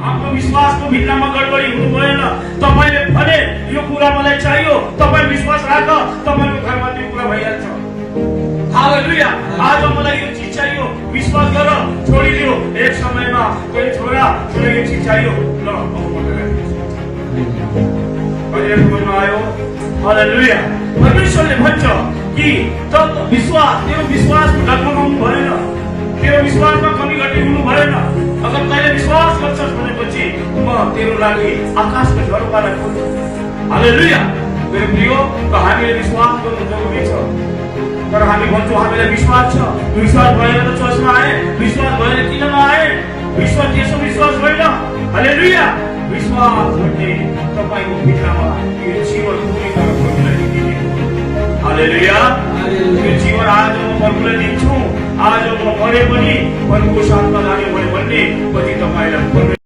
आफ्नो विश्वासको भित्तामा गडबडी हुनु भएन। तपाईले भने यो कुरा मलाई चाहियो, तपाई विश्वास राख, तपाईको घरमा त्यो कुरा भइहाल्छ। हालेलुया। आज मलाई यो चीज चाहियो, विश्वास गर, छोडिदियो। एक समयमा कोही छोरा छोरी यो चीज चाहियो, ल अब आयो। हालेलुया। परमेश्वरले भन्छ कि तेरो विश्वास डगमगाउनु भएन, तेरो विश्वासमा कमी घटी हुनु भएन। अगर तैले विश्वास गर्छस् भनेपछि म तेरो लागि आकाशको झरोकालाई खोल्छु। हालेलुया। मेरो प्रियो, हामीले विश्वास गर्नु जरुरी छ। तर हामी भन्छौँ हामीलाई विश्वास छ, विश्वास भएन त चर्चमा आए, विश्वास भएन किन नआए? विश्वास यसो विश्वास होइन। हालेलुया। विश्वास भन्ने तपाईको भित्रमा यो जीवन पूरी गरेर प्रभुलाई दिने। हालेलुया। यो जीवन आज म प्रभुलाई दिन्छु, आज म मरे पनि प्रभुको साथमा लाने भयो भन्ने पछि तपाईलाई